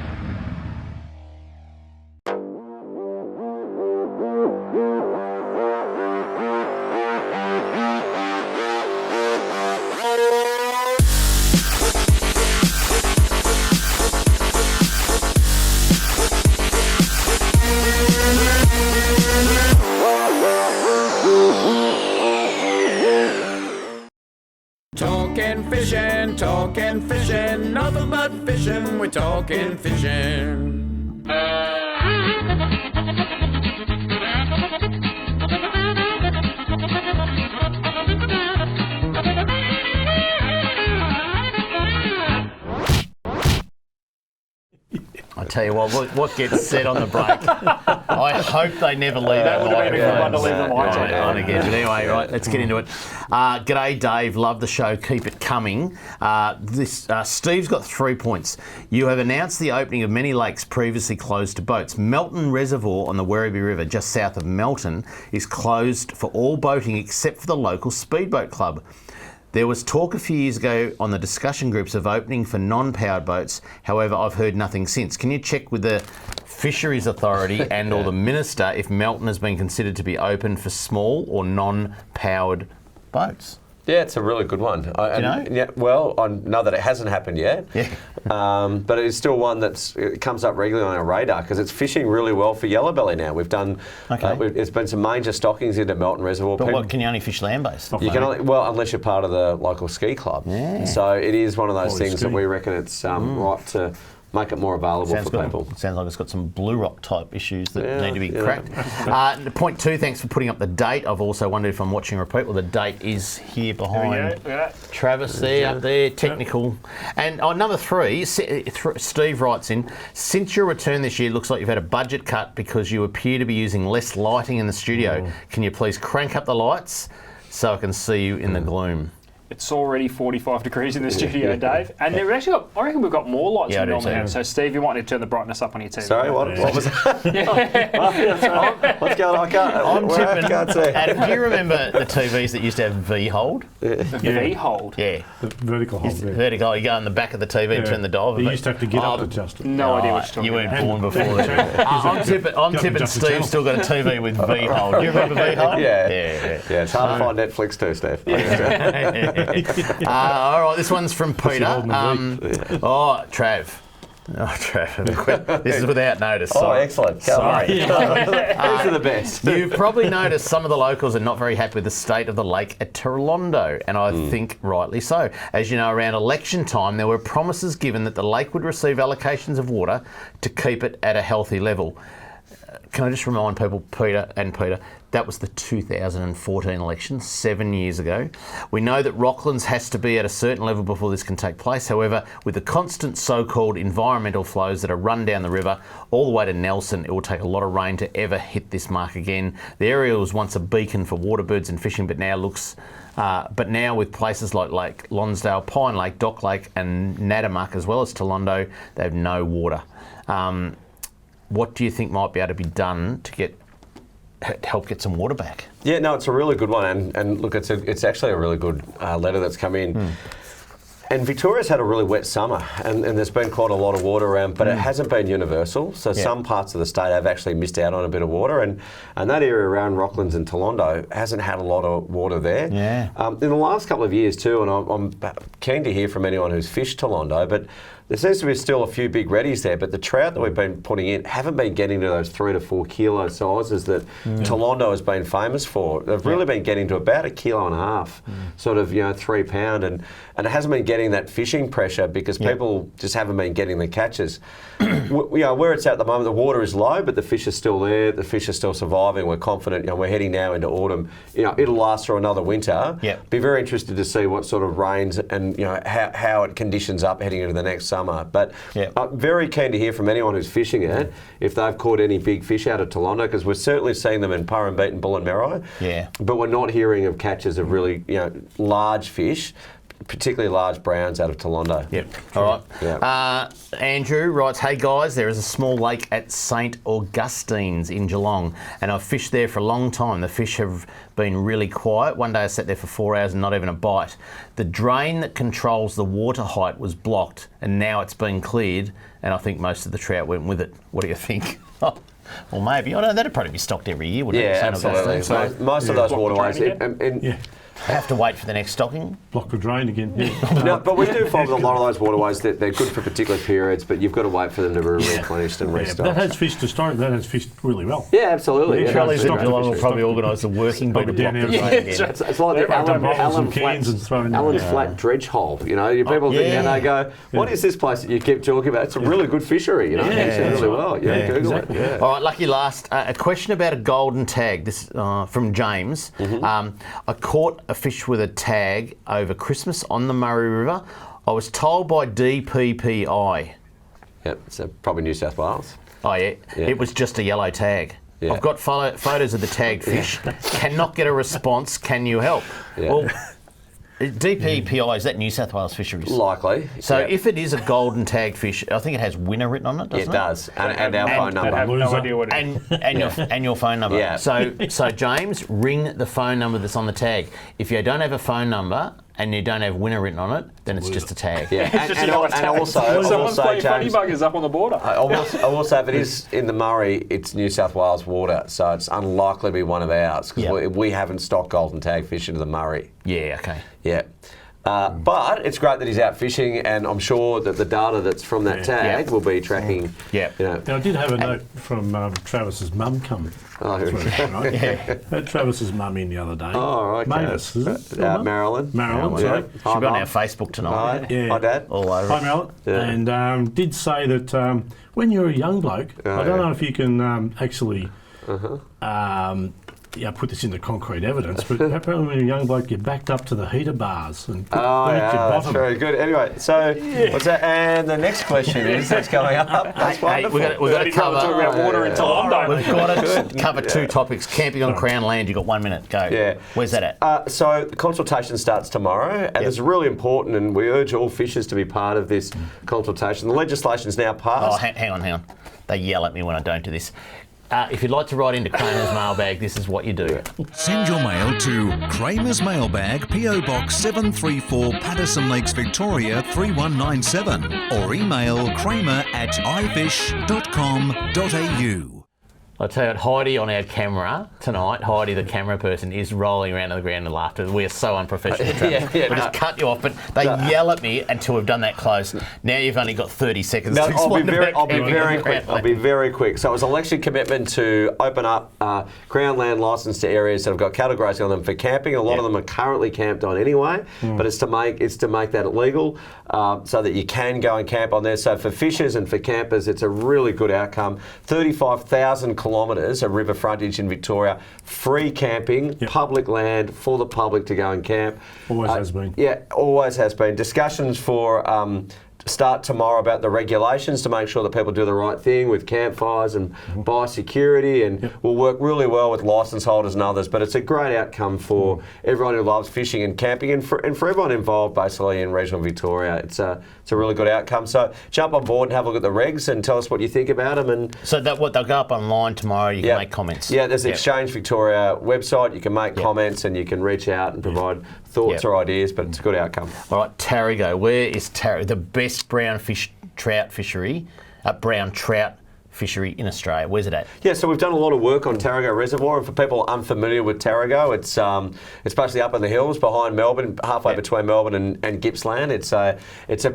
Talking fishing, nothing but fishing, we're talking fishing. I tell you what gets said on the break. I hope they never leave That would have been a good one to leave the lights on again. But anyway, right, let's get into it. G'day, Dave. Love the show. Keep it coming. Steve's got 3 points. You have announced the opening of many lakes previously closed to boats. Melton Reservoir on the Werribee River, just south of Melton, is closed for all boating except for the local speedboat club. There was talk a few years ago on the discussion groups of opening for non-powered boats. However, I've heard nothing since. Can you check with the Fisheries Authority and or the Minister if Melton has been considered to be open for small or non-powered boats? Yeah, it's a really good one. Do you know? Yeah, well, I know that it hasn't happened yet, but it's still one it comes up regularly on our radar because it's fishing really well for yellowbelly now. We've done, it's been some major stockings into Melton Reservoir. But what, can you only fish land-based? You can only, well, unless you're part of the local ski club. Yeah. So it is one of those things that we reckon it's right to make it more available for people. Sounds like it's got some Blue Rock type issues that need to be cracked. Point 2, thanks for putting up the date. I've also wondered if I'm watching a repeat. Well, the date is here behind Travis there, up there, technical. And number 3, Steve writes in, since your return this year, it looks like you've had a budget cut because you appear to be using less lighting in the studio. Can you please crank up the lights so I can see you in the gloom? It's already 45 degrees in the studio, Dave. And they've actually got, I reckon we've got more lights than normal now. So, Steve, you might need to turn the brightness up on your TV. Sorry, what was that? What's going on? I can't see. Adam, do you remember the TVs that used to have V-hold? V-hold? Yeah. The vertical hold. Vertical. You go in the back of the TV and turn the dial. You used to have to get up to adjust it. No idea what you're talking about. You weren't born before that. I'm tipping Steve's still got a TV with V-hold. Do you remember V-hold? Yeah, it's hard to find Netflix too, Steve. All right, this one's from Peter. Trav. This is without notice. Sorry. Excellent. Sorry. These are the best. You've probably noticed some of the locals are not very happy with the state of the lake at Torlondo, and I think rightly so. As you know, around election time, there were promises given that the lake would receive allocations of water to keep it at a healthy level. Can I just remind people, Peter, that was the 2014 election, 7 years ago. We know that Rocklands has to be at a certain level before this can take place. However, with the constant so-called environmental flows that are run down the river all the way to Nelson, it will take a lot of rain to ever hit this mark again. The area was once a beacon for waterbirds and fishing, but now with places like Lake Lonsdale, Pine Lake, Dock Lake and Nadamuck, as well as Torlondo, they have no water. What do you think might be able to be done to help get some water back? Yeah, no, it's a really good one, and look, it's actually a really good letter that's come in. And Victoria's had a really wet summer, and there's been quite a lot of water around, but it hasn't been universal. So some parts of the state have actually missed out on a bit of water, and that area around Rocklands and Torlondo hasn't had a lot of water there. In the last couple of years too, and I'm keen to hear from anyone who's fished Torlondo, but there seems to be still a few big reddies there, but the trout that we've been putting in haven't been getting to those 3 to 4 kilo sizes that Torlondo has been famous for. They've really been getting to about 1.5 kilos, sort of, 3 pound, and it hasn't been getting that fishing pressure because people just haven't been getting the catches. Where it's at the moment, the water is low, but the fish are still there. The fish are still surviving. We're confident. We're heading now into autumn. It'll last through another winter. Be very interested to see what sort of rains and how it conditions up heading into the next summer. But I'm very keen to hear from anyone who's fishing it if they've caught any big fish out of Torlondo, because we're certainly seeing them in Purrumbete and Bull and Marrow. But we're not hearing of catches of really large fish, particularly large browns out of Torlondo. All right. Andrew writes, hey guys, there is a small lake at St Augustine's in Geelong, and I've fished there for a long time. The fish have been really quiet. One day I sat there for 4 hours and not even a bite. The drain that controls the water height was blocked, and now it's been cleared, and I think most of the trout went with it. What do you think? Well, maybe. I know that'd probably be stocked every year, wouldn't it? Absolutely. So most of those waterways... Have to wait for the next stocking. Block the drain again. No, but we do find with a lot of those waterways that they're good for particular periods, but you've got to wait for them to be replenished and restocked. That has fished historically. That has fished really well. Yeah, absolutely. Trolleys in Geelong will probably organise the working bee to block the drain again. It's like the Allen's Flat dredge hole. People think and they go, "What is this place that you keep talking about?" It's a really good fishery. It's really well. Google it. All right, lucky last. A question about a golden tag. This from James. I caught a fish with a tag over Christmas on the Murray River. I was told by DPPI. Yep, so probably New South Wales. Oh yeah, it was just a yellow tag. I've got photos of the tagged fish. Cannot get a response. Can you help? Well, DPPI, is that New South Wales Fisheries? Likely. So if it is a golden tagged fish, I think it has winner written on it, doesn't it? It does, and our phone number. I have no idea what it is. And your phone number. So James, ring the phone number that's on the tag. If you don't have a phone number and you don't have winner written on it, then it's just a tag. Yeah, and also, someone's playing funny James, buggers up on the border. I also, if it is in the Murray, it's New South Wales water, so it's unlikely to be one of ours because we haven't stocked golden tag fish into the Murray. Yeah, okay. Yeah. But it's great that he's out fishing, and I'm sure that the data that's from that tag will be tracking. Yeah. You know. Now, I did have a note from Travis's mum come. Oh, Right? Had Travis's mum in the other day. Oh, okay. Mavis, is it? Marilyn. Marilyn, sorry. She'll be on our Facebook tonight. Hi, Hi Dad. All over. Hi, Marilyn. Yeah. And did say that when you're a young bloke, I don't know if you can actually put this into concrete evidence, but apparently when you're a young bloke, you're backed up to the heater bars and burnt your that's bottom. very good. Anyway, so what's that? And the next question that's coming up. That's wonderful. We've got to cover about water in Toronto. We've got to cover two topics. Camping on Crown land. You've got 1 minute. Go. Yeah. Where's that at? So the consultation starts tomorrow, and it's really important, and we urge all fishers to be part of this consultation. The legislation's now passed. Oh, hang on. They yell at me when I don't do this. If you'd like to write into Kramer's mailbag, this is what you do. Send your mail to Kramer's Mailbag, PO Box 734, Patterson Lakes, Victoria 3197, or email kramer@ifish.com.au. I'll tell you what, Heidi on our camera tonight, Heidi the camera person, is rolling around on the ground in laughter. We are so unprofessional. We'll just cut you off, but they yell at me until we've done that close. Now you've only got 30 seconds to explain I'll be very quick. I'll be very quick. So it was an election commitment to open up Crown land licence to areas that have got cattle grazing on them for camping. A lot of them are currently camped on anyway, but it's to make that illegal so that you can go and camp on there. So for fishers and for campers, it's a really good outcome. 35,000 kilometres of river frontage in Victoria, free camping, public land for the public to go and camp. Always has been. Yeah, always has been. Discussions for start tomorrow about the regulations to make sure that people do the right thing with campfires and biosecurity, and we'll work really well with licence holders and others. But it's a great outcome for everyone who loves fishing and camping, and for everyone involved basically in regional Victoria. It's a really good outcome. So jump on board and have a look at the regs and tell us what you think about them. And so they'll go up online tomorrow. You can make comments. Yeah, there's the Exchange Victoria website. You can make comments and you can reach out and provide thoughts or ideas. But it's a good outcome. All right, Tarago. Where is Tarago? The best brown trout fishery in Australia. Where's it at? Yeah, so we've done a lot of work on Tarago Reservoir, and for people unfamiliar with Tarago, it's basically up in the hills behind Melbourne, halfway between Melbourne and Gippsland. It's a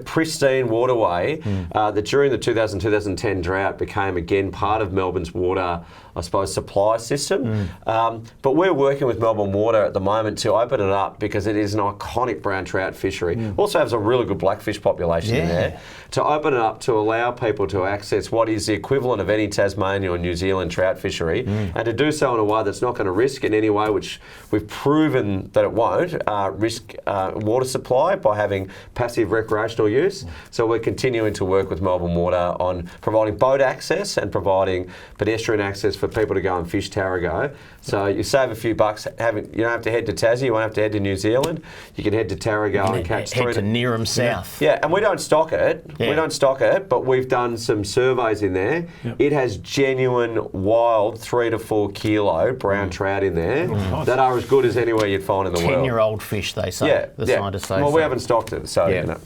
pristine waterway that during the 2000-2010 drought became again part of Melbourne's water, I suppose, supply system. But we're working with Melbourne Water at the moment to open it up because it is an iconic brown trout fishery. Also has a really good blackfish population in there. To open it up to allow people to access what is the equivalent of any Tasmania or New Zealand trout fishery, and to do so in a way that's not going to risk in any way, which we've proven that it won't, risk water supply by having passive recreational use. So we're continuing to work with Melbourne Water on providing boat access and providing pedestrian access for people to go and fish Tarago. So you save a few bucks. You don't have to head to Tassie, you won't have to head to New Zealand. You can head to Tarago and catch head to Neerim South. Yeah, and we don't stock it. We don't stock it, but we've done some surveys in there. It has genuine wild 3 to 4 kilo brown trout in there that are as good as anywhere you'd find in the world. 10-year-old fish, they say. The scientists say. Well, we haven't stocked it, so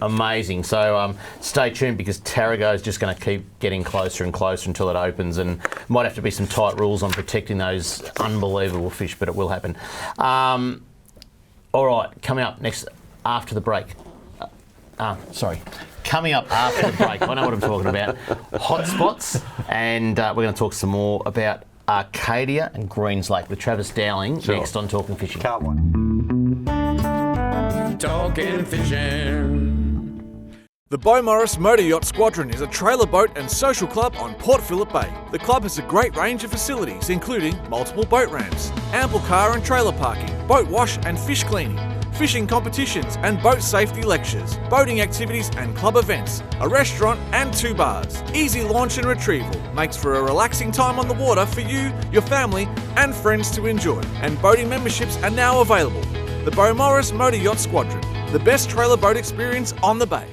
amazing. So stay tuned because Tarago is just going to keep getting closer and closer until it opens, and might have to be some tight rules on protecting those unbelievable fish, but it will happen. All right, coming up next after the break. Coming up after the break, I know what I'm talking about. Hotspots, and we're going to talk some more about Arcadia and Greens Lake with Travis Dowling next on Talking Fishing. Can't wait. Talking Fishing. The Beaumaris Motor Yacht Squadron is a trailer boat and social club on Port Phillip Bay. The club has a great range of facilities, including multiple boat ramps, ample car and trailer parking, boat wash and fish cleaning, fishing competitions and boat safety lectures, boating activities and club events, a restaurant and 2 bars. Easy launch and retrieval makes for a relaxing time on the water for you, your family and friends to enjoy. And boating memberships are now available. The Beaumaris Motor Yacht Squadron, the best trailer boat experience on the bay.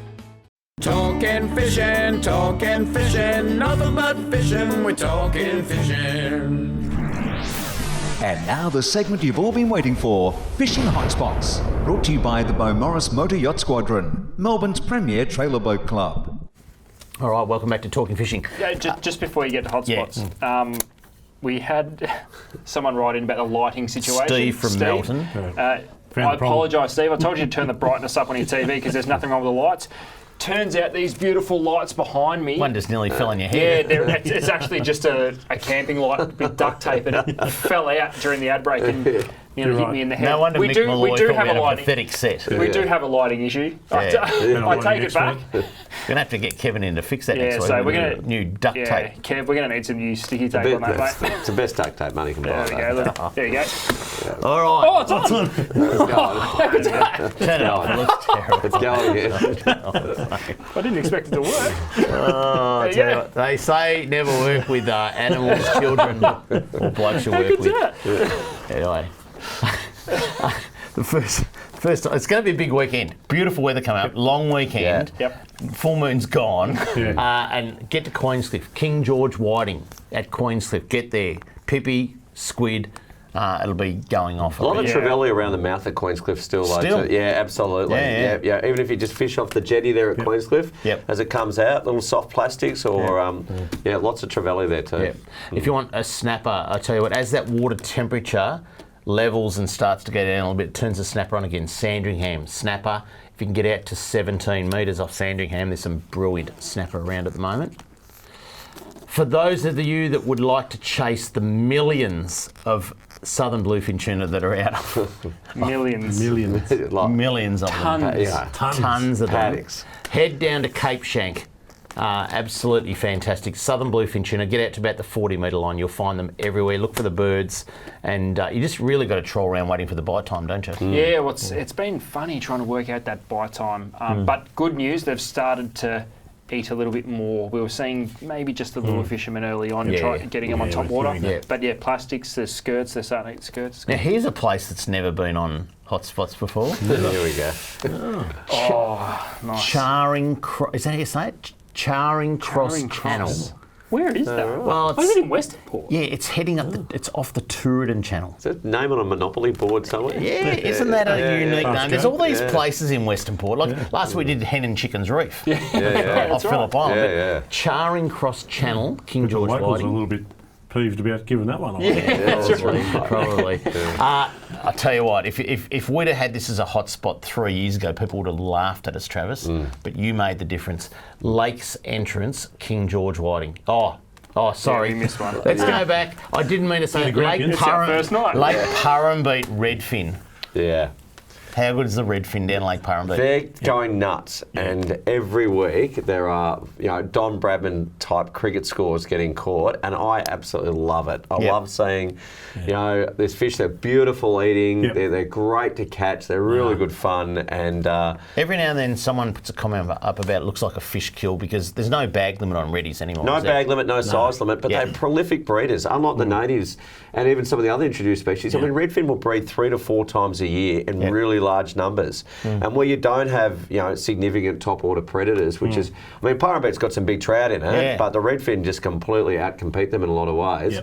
Talking fishing, nothing but fishing, we're talking fishing. And now the segment you've all been waiting for, Fishing Hotspots, brought to you by the Beaumaris Motor Yacht Squadron, Melbourne's premier trailer boat club. All right, welcome back to Talking Fishing. Yeah, just before you get to hotspots, we had someone write in about the lighting situation. Steve from Melton. I apologise, Steve. I told you to turn the brightness up on your TV because there's nothing wrong with the lights. Turns out these beautiful lights behind me. One just nearly fell on your head. Yeah, it's actually just a camping light with duct tape, and it fell out during the ad break and hit me in the head. No wonder we Mick do Malloy have had a a pathetic set. We do have a lighting issue. I take it back. We're going to have to get Kevin in to fix that next week. So we're going to new duct tape. Kev, we're going to need some new sticky tape on that, mate. It's the best duct tape money can buy. There we go. Look. There you go. All right. Oh, it's on. Turn it off. It looks terrible. It's going again. I didn't expect it to work. Oh, they say never work with animals, children, or blokes you work with. Anyway. The first it's going to be a big weekend. Beautiful weather coming up. Long weekend. Yep. Full moon's gone. And get to Queenscliff. King George whiting at Queenscliff. Get there. Pippi, squid. It'll be going off. A lot of trevally around the mouth at Queenscliff still. Yeah, absolutely. Yeah. Even if you just fish off the jetty there at Queenscliff, as it comes out, little soft plastics or, lots of trevally there too. If you want a snapper, I tell you what, as that water temperature levels and starts to go down a little bit, it turns the snapper on again. Sandringham snapper. If you can get out to 17 metres off Sandringham, there's some brilliant snapper around at the moment. For those of you that would like to chase the millions of southern bluefin tuna that are out, millions of them, tons of them, head down to Cape Shank. Absolutely fantastic. Southern bluefin tuna, get out to about the 40 metre line. You'll find them everywhere. Look for the birds, and you just really got to troll around waiting for the bite time, don't you? Yeah, well, it's been funny trying to work out that bite time. But good news, they've started to eat a little bit more. We were seeing maybe just the little fishermen early on getting them on top water. But plastics, there's skirts, they're starting to eat skirts. Now, here's a place that's never been on hotspots before. Here we go. Oh, nice. Is that how you say it? Charing Cross Channel. Where is that? Well, is it in Western Port? Yeah, it's heading up. It's off the Tooradin Channel. Is that name on a Monopoly board somewhere? Yeah, isn't that a unique name? There's all these places in Western Port. Like last week we did Hen and Chickens Reef. Off Phillip Island. Charing Cross Channel, King George Whiting. A little bit peeved about giving that one away. Probably. I tell you what, if we'd have had this as a hotspot 3 years ago, people would have laughed at us, Travis. But you made the difference. Lakes entrance, King George Whiting. Oh, sorry. You missed one. Let's go back. I didn't mean to say Lake Purrumbete redfin. Yeah. How good is the redfin down Lake Purrumbete? They're going nuts, and every week there are, Don Bradman type cricket scores getting caught, and I absolutely love it. I love seeing, there's fish. They're beautiful eating. They're great to catch. They're really good fun, and every now and then someone puts a comment up about it looks like a fish kill because there's no bag limit on reddies anymore. No bag limit, no size limit, but they're prolific breeders, unlike the natives and even some of the other introduced species. I mean, redfin will breed 3 to 4 times a year in really large numbers, and where you don't have significant top order predators, which is, I mean, Purrumbete's got some big trout in it, but the redfin just completely outcompete them in a lot of ways.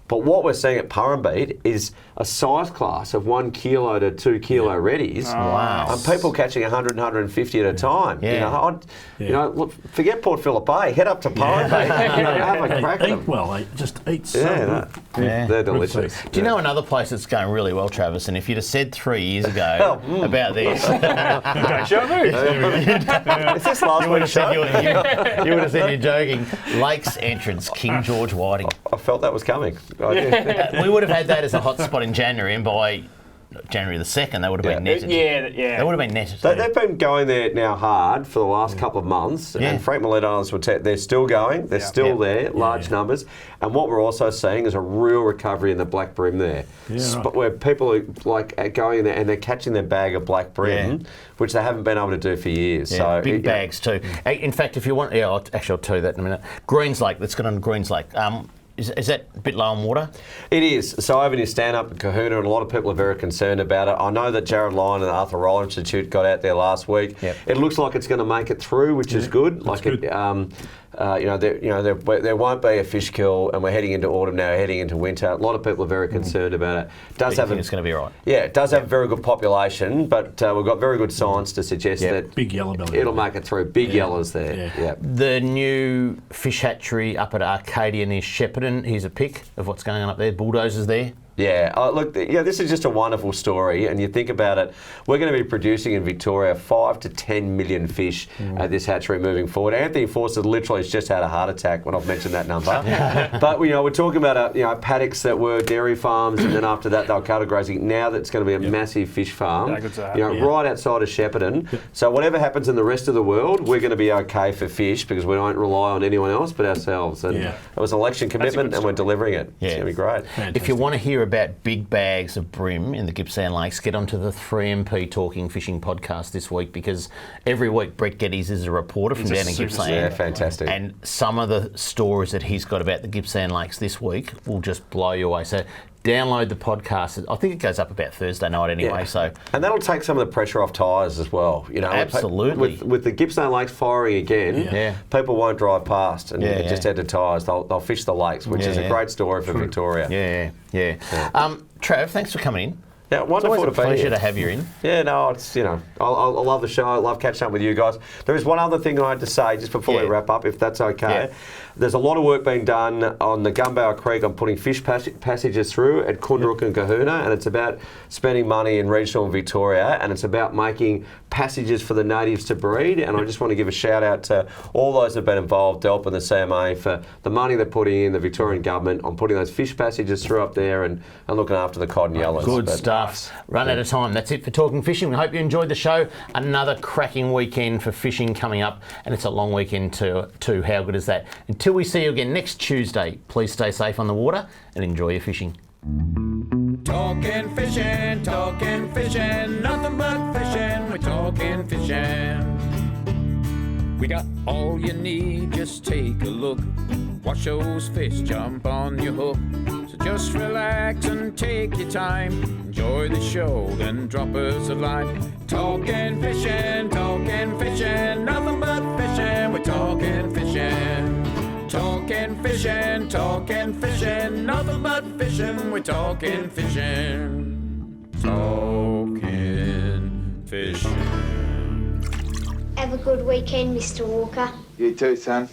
But what we're seeing at Purrumbete is a size class of 1 kilo to 2 kilo reddies. Wow. And people catching 100, 150 at a time. Look, forget Port Phillip Bay, head up to Purrumbete, have a crack at them. Well, they just eat so good. They're delicious. Do you know another place that's going really well, Travis? And if you'd have said 3 years ago about this, Is this last week's show? you would have said you're joking. Lakes entrance, King George Whiting. I felt that was coming. We would have had that as a hotspot in January, and by January the 2nd, they would have been netted. They would have been netted. They've been going there now hard for the last couple of months, and Frank Millet Islands they're still going. They're still there, large numbers. And what we're also seeing is a real recovery in the black bream there, where people are going there and they're catching their bag of black bream, which they haven't been able to do for years. So big bags too. In fact, if you want, I'll tell you that in a minute. Greens Lake, let's get on Greens Lake. Is that a bit low on water? It is. So over near stand-up in Kahuna, and a lot of people are very concerned about it. I know that Jared Lyon and the Arthur Roller Institute got out there last week. It looks like it's going to make it through, which is good. there won't be a fish kill, and we're heading into autumn now, heading into winter. A lot of people are very concerned about it. It's going to be all right. Yeah, it does have a very good population, but we've got very good science to suggest that big yellow belly. It'll make it through. Big yellows there. Yeah. The new fish hatchery up at Arcadia near Shepparton. Here's a pic of what's going on up there. Bulldozers there. Yeah, look, this is just a wonderful story, and you think about it, we're going to be producing in Victoria 5 to 10 million fish at this hatchery moving forward. Anthony Forster literally has just had a heart attack when I've mentioned that number. But we're talking about paddocks that were dairy farms, and then after that they were cattle grazing. Now that's going to be a massive fish farm, right outside of Shepparton. So whatever happens in the rest of the world, we're going to be okay for fish because we don't rely on anyone else but ourselves. And it was an election commitment, and we're delivering it. It's going to be great. Fantastic. If you want to hear about big bags of bream in the Gippsland Lakes, get onto the 3MP Talking Fishing podcast this week, because every week Brett Geddes is a reporter from down in Gippsland. Yeah, fantastic. And some of the stories that he's got about the Gippsland Lakes this week will just blow you away. So download the podcast. I think it goes up about Thursday night anyway. So and that'll take some of the pressure off tyres as well. Absolutely. With the Gippsland Lakes firing again, people won't drive past and just head to tyres. They'll fish the lakes, which is a great story for Victoria. Yeah. Trav, thanks for coming in. Yeah, wonderful it's always a to be pleasure here. to have you in. Yeah, no, it's I love the show. I love catching up with you guys. There is one other thing I had to say just before we wrap up, if that's okay. Yeah. There's a lot of work being done on the Gumbower Creek on putting fish passages through at Koondaruk and Kahuna, and it's about spending money in regional Victoria, and it's about making passages for the natives to breed. And I just want to give a shout out to all those that have been involved, Delp and the CMA, for the money they're putting in, the Victorian government, on putting those fish passages through up there and looking after the cod and yellows. Good stuff. Run out of time. That's it for Talking Fishing. We hope you enjoyed the show. Another cracking weekend for fishing coming up, and it's a long weekend too. How good is that? Until we see you again next Tuesday, please stay safe on the water and enjoy your fishing. Talking fishing, nothing but fishing, we're talking fishing. We got all you need, just take a look. Watch those fish jump on your hook. So just relax and take your time. Enjoy the show, then drop us a line. Talking fishing, nothing but fishing, we're talking fishing. Talking fishing, nothing but fishing, we're talking fishing. Talking fishing. Have a good weekend, Mr. Walker. You too, son.